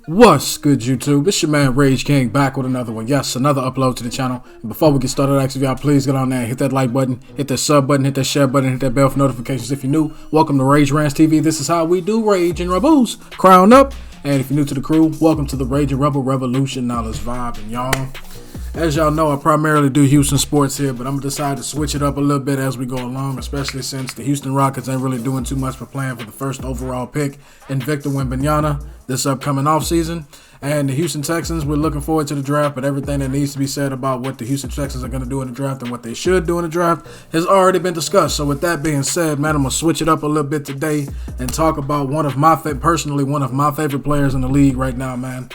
What's good, YouTube? It's your man Rage King back with another one. Yes, another upload to the channel. And before we get started, I ask if y'all please get on there and hit that like button, hit that sub button, hit that share button, hit that bell for notifications if you're new. Welcome to Rage Rants TV. This is how we do Rage and Rebels. Crown up. And if you're new to the crew, welcome to the Rage and Rebel Revolution. Now let's vibe. And y'all, as y'all know, I primarily do Houston sports here, but I'm going to decide to switch it up a little bit as we go along, especially since the Houston Rockets ain't really doing too much for playing for the first overall pick in Victor Wembanyama this upcoming offseason. And the Houston Texans, we're looking forward to the draft, but everything that needs to be said about what the Houston Texans are going to do in the draft and what they should do in the draft has already been discussed. So with that being said, man, I'm going to switch it up a little bit today and talk about one of my favorite players in the league right now, man.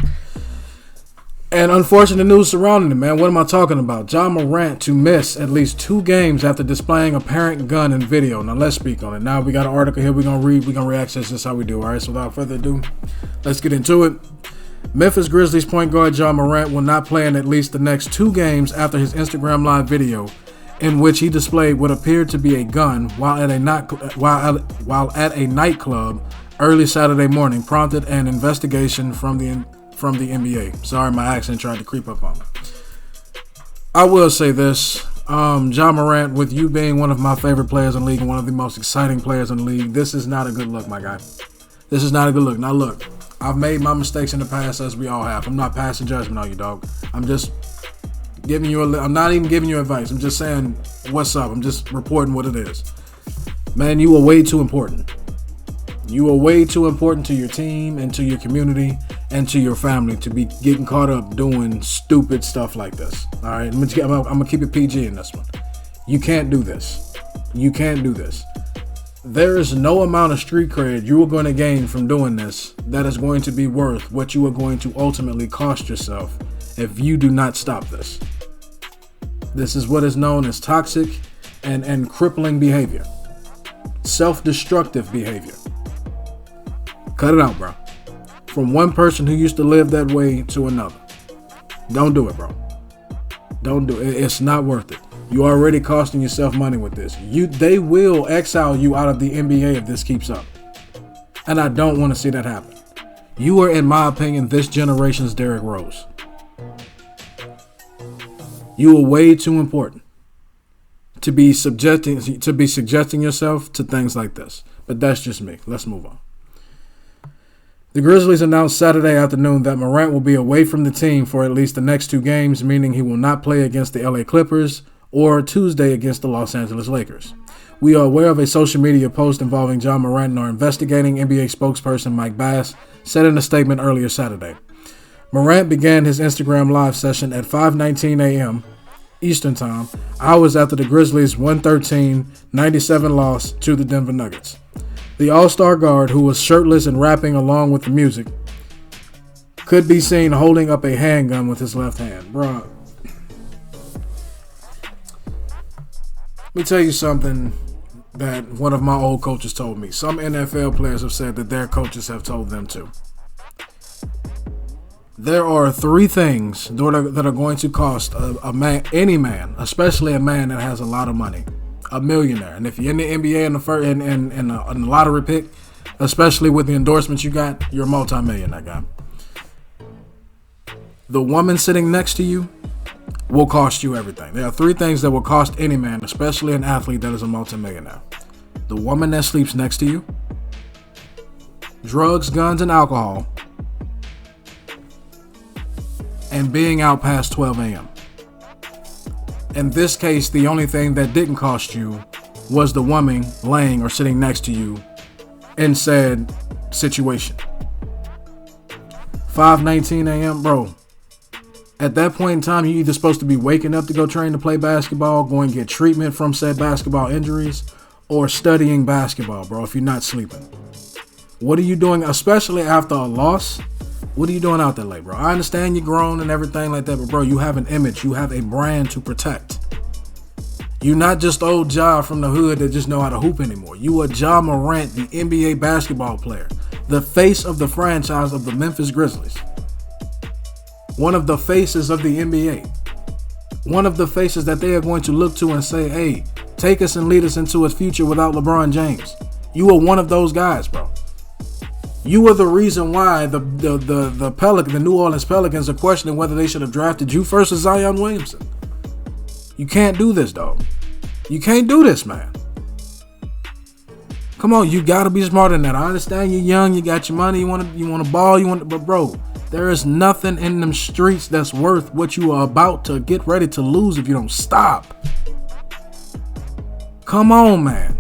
And unfortunate news surrounding him, man. What am I talking about? Ja Morant to miss at least 2 games after displaying a parent gun in video. Now, let's speak on it. Now, we got an article here we're going to read. We're going to react to this. This is how we do, all right? So, without further ado, let's get into it. Memphis Grizzlies point guard Ja Morant will not play in at least the next 2 games after his Instagram Live video in which he displayed what appeared to be a gun while at a nightclub early Saturday morning prompted an investigation from the NBA. Sorry, my accent tried to creep up on me. I will say this, Ja Morant, with you being one of my favorite players in the league and one of the most exciting players in the league, this is not a good look, my guy. This is not a good look. Now look, I've made my mistakes in the past, as we all have. I'm not passing judgment on you, dog. I'm just giving you I'm not even giving you advice. I'm just saying what's up. I'm just reporting what it is. Man, you are way too important. You are way too important to your team and to your community and to your family to be getting caught up doing stupid stuff like this. All right, I'm gonna keep it PG in this one. You can't do this. You can't do this. There is no amount of street cred you are going to gain from doing this that is going to be worth what you are going to ultimately cost yourself if you do not stop this. This is what is known as toxic and crippling behavior. Self-destructive behavior. Cut it out, bro. From one person who used to live that way to another. Don't do it, bro. Don't do it. It's not worth it. You're already costing yourself money with this. They will exile you out of the NBA if this keeps up. And I don't want to see that happen. You are, in my opinion, this generation's Derrick Rose. You are way too important to be suggesting yourself to things like this. But that's just me. Let's move on. The Grizzlies announced Saturday afternoon that Morant will be away from the team for at least the next 2 games, meaning he will not play against the LA Clippers or Tuesday against the Los Angeles Lakers. We are aware of a social media post involving Ja Morant and are investigating, NBA spokesperson Mike Bass said in a statement earlier Saturday. Morant began his Instagram Live session at 5:19 a.m. Eastern Time, hours after the Grizzlies' 113-97 loss to the Denver Nuggets. The All-Star guard, who was shirtless and rapping along with the music, could be seen holding up a handgun with his left hand. Bruh. Let me tell you something that one of my old coaches told me. Some NFL players have said that their coaches have told them too. There are 3 things that are going to cost any man, especially a man that has a lot of money. A millionaire. And if you're in the NBA in a lottery pick, especially with the endorsements you got, you're a multi-millionaire guy. The woman sitting next to you will cost you everything. There are 3 things that will cost any man, especially an athlete that is a multi-millionaire. The woman that sleeps next to you, drugs, guns, and alcohol, and being out past 12 a.m. In this case, the only thing that didn't cost you was the woman laying or sitting next to you in said situation. 5:19 a.m., bro. At that point in time, you're either supposed to be waking up to go train to play basketball, going to get treatment from said basketball injuries, or studying basketball, bro, if you're not sleeping. What are you doing, especially after a loss? What are you doing out there late, bro? I understand you're grown and everything like that, but bro, you have an image. You have a brand to protect. You're not just old Ja from the hood that just know how to hoop anymore. You are Ja Morant, the NBA basketball player, the face of the franchise of the Memphis Grizzlies. One of the faces of the NBA. One of the faces that they are going to look to and say, hey, take us and lead us into a future without LeBron James. You are one of those guys, bro. You were the reason why the New Orleans Pelicans are questioning whether they should have drafted you first or Zion Williamson. You can't do this, dog. You can't do this, man. Come on, you gotta be smarter than that. I understand you're young, you got your money, you want to ball, but bro, there is nothing in them streets that's worth what you are about to get ready to lose if you don't stop. Come on, man.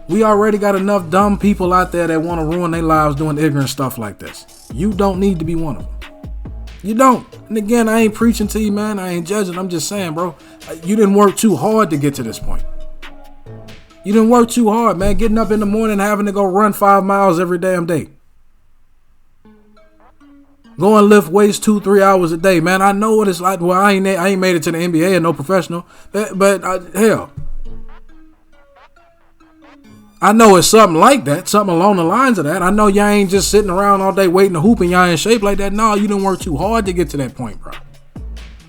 We already got enough dumb people out there that want to ruin their lives doing ignorant stuff like this. You don't need to be one of them. You don't. And again, I ain't preaching to you, man. I ain't judging. I'm just saying, bro, you didn't work too hard to get to this point. You didn't work too hard, man. Getting up in the morning, having to go run 5 miles every damn day. Go and lift weights 2-3 hours a day, man. I know what it's like. Well, I ain't made it to the NBA and no professional, but hell, I know it's something like that, something along the lines of that. I know y'all ain't just sitting around all day waiting to hoop and y'all in shape like that. No, you didn't work too hard to get to that point, bro.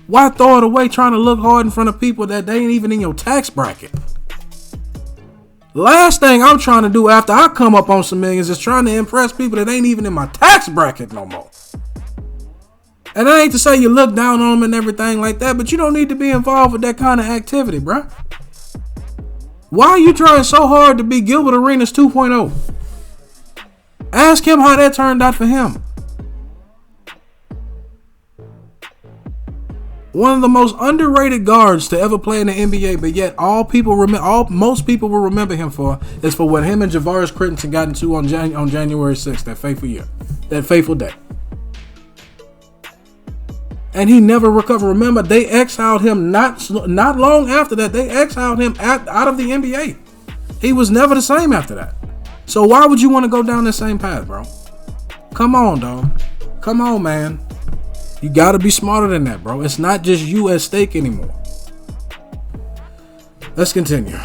Why throw it away trying to look hard in front of people that they ain't even in your tax bracket? Last thing I'm trying to do after I come up on some millions is trying to impress people that ain't even in my tax bracket no more. And I ain't to say you look down on them and everything like that, but you don't need to be involved with that kind of activity, bro. Why are you trying so hard to be Gilbert Arenas 2.0? Ask him how that turned out for him. One of the most underrated guards to ever play in the NBA, but yet most people will remember him for is for what him and Javaris Crittenson got into on January 6th, that fateful year, that fateful day. And he never recovered. Remember, they exiled him not long after that. They exiled him out of the NBA. He was never the same after that. So why would you want to go down the same path, bro? Come on, dog. Come on, man. You got to be smarter than that, bro. It's not just you at stake anymore. Let's continue.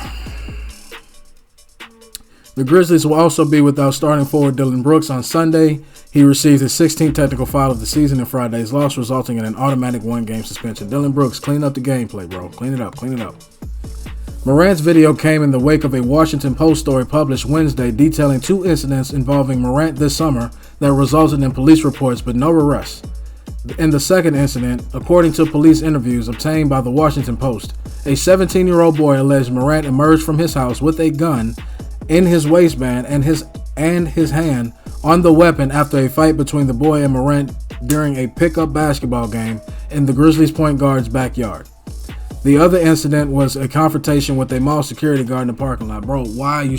The Grizzlies will also be without starting forward Dillon Brooks on Sunday. He received his 16th technical foul of the season in Friday's loss, resulting in an automatic 1-game suspension. Dillon Brooks, clean up the gameplay, bro. Clean it up. Morant's video came in the wake of a Washington Post story published Wednesday detailing 2 incidents involving Morant this summer that resulted in police reports but no arrests. In the second incident, according to police interviews obtained by the Washington Post, a 17-year-old boy alleged Morant emerged from his house with a gun in his waistband and his hand on the weapon after a fight between the boy and Morant during a pickup basketball game in the Grizzlies point guard's backyard. The other incident was a confrontation with a mall security guard in the parking lot. Bro, why are you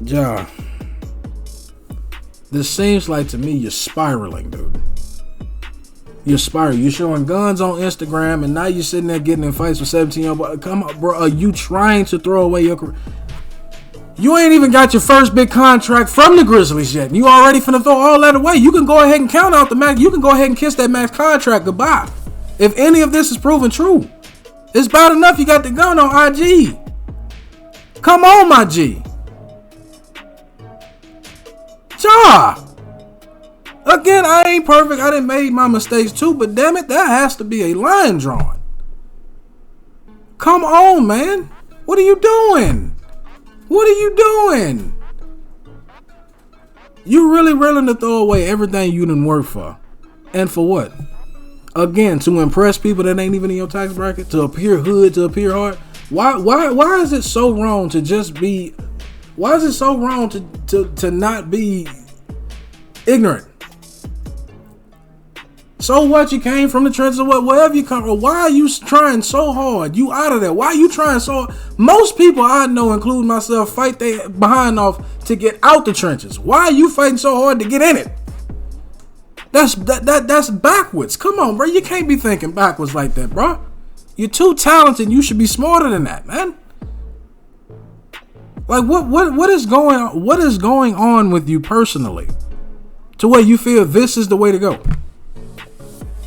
Ja, this seems like to me you're spiraling, dude. You're spiraling. You're showing guns on Instagram and now you're sitting there getting in fights with 17-year-old boys. Come on, bro. Are you trying to throw away your career? You ain't even got your first big contract from the Grizzlies yet. And you already finna throw all that away. You can go ahead and count out the max. You can go ahead and kiss that max contract goodbye. If any of this is proven true. It's bad enough you got the gun on IG. Come on, my G. Ja. Again, I ain't perfect. I done made my mistakes too. But damn it, that has to be a line drawn. Come on, man. What are you doing? What are you doing? You really willing to throw away everything you done worked for. And for what? Again, to impress people that ain't even in your tax bracket? To appear hood, to appear hard? Why is it so wrong to just be... Why is it so wrong to not be ignorant? So what? You came from the trenches or wherever you come from. Why are you trying so hard? You out of there. Why are you trying so hard? Most people I know, including myself, fight their behind off to get out the trenches. Why are you fighting so hard to get in it? That's backwards. Come on, bro. You can't be thinking backwards like that, bro. You're too talented. You should be smarter than that, man. Like what is going on with you personally to where you feel this is the way to go?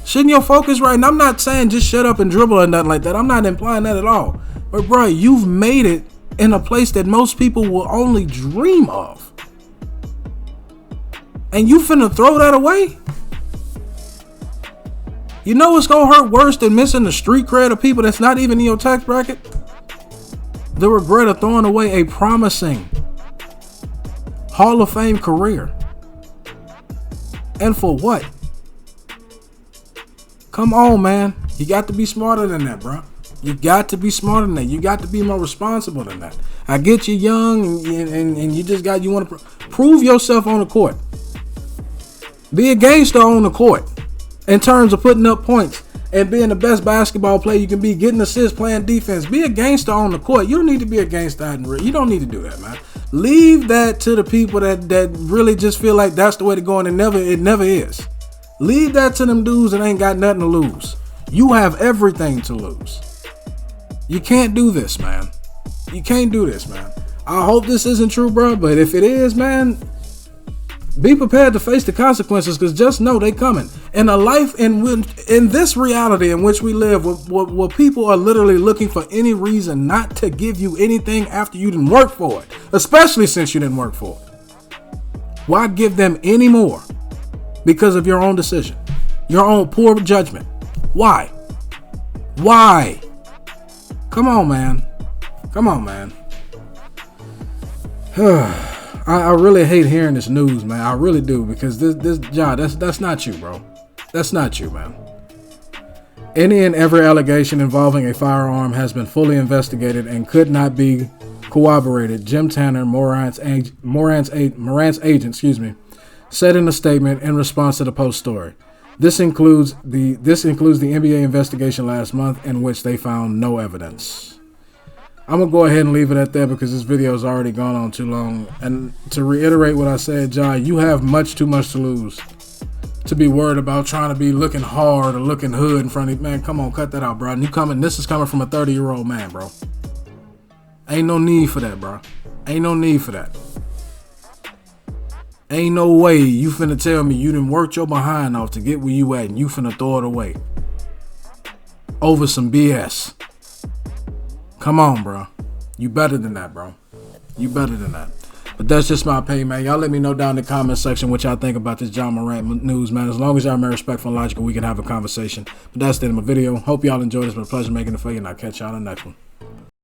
Shouldn't your focus right? And I'm not saying just shut up and dribble or nothing like that. I'm not implying that at all. But bro, you've made it in a place that most people will only dream of. And you finna throw that away? You know what's gonna hurt worse than missing the street cred of people that's not even in your tax bracket? The regret of throwing away a promising Hall of Fame career. And for what? Come on, man. You got to be smarter than that, bro. You got to be smarter than that. You got to be more responsible than that. I get you young and you want to prove yourself on the court. Be a gangster on the court in terms of putting up points and being the best basketball player you can be, getting assists, playing defense. Be a gangster on the court. You don't need to be a gangster out in the real. You don't need to do that, man. Leave that to the people that really just feel like that's the way to go, and it never is. Leave that to them dudes that ain't got nothing to lose. You have everything to lose. You can't do this, man. You can't do this, man. I hope this isn't true, bro, but if it is, man, be prepared to face the consequences, because just know they coming. In a life in this reality in which we live, where people are literally looking for any reason not to give you anything after you didn't work for it, especially since you didn't work for it. Why give them any more? Because of your own decision, your own poor judgment. Why? Why? Come on, man. Come on, man. I really hate hearing this news, man. I really do, because this job, that's not you, bro. That's not you, man. Any and every allegation involving a firearm has been fully investigated and could not be corroborated. Jim Tanner, Morant's agent, said in a statement in response to the Post story. This includes the NBA investigation last month, in which they found no evidence. I'm going to go ahead and leave it at that, because this video has already gone on too long. And to reiterate what I said, Ja, you have much too much to lose to be worried about trying to be looking hard or looking hood in front of you. Man, come on, cut that out, bro. And this is coming from a 30-year-old man, bro. Ain't no need for that, bro. Ain't no need for that. Ain't no way you finna tell me you done worked your behind off to get where you at and you finna throw it away over some BS. Come on, bro. You better than that, bro. You better than that. But that's just my opinion, man. Y'all let me know down in the comment section what y'all think about this Ja Morant news, man. As long as y'all remain respectful and logical, we can have a conversation. But that's the end of my video. Hope y'all enjoyed. It's been a pleasure making it for you, and I'll catch y'all in the next one.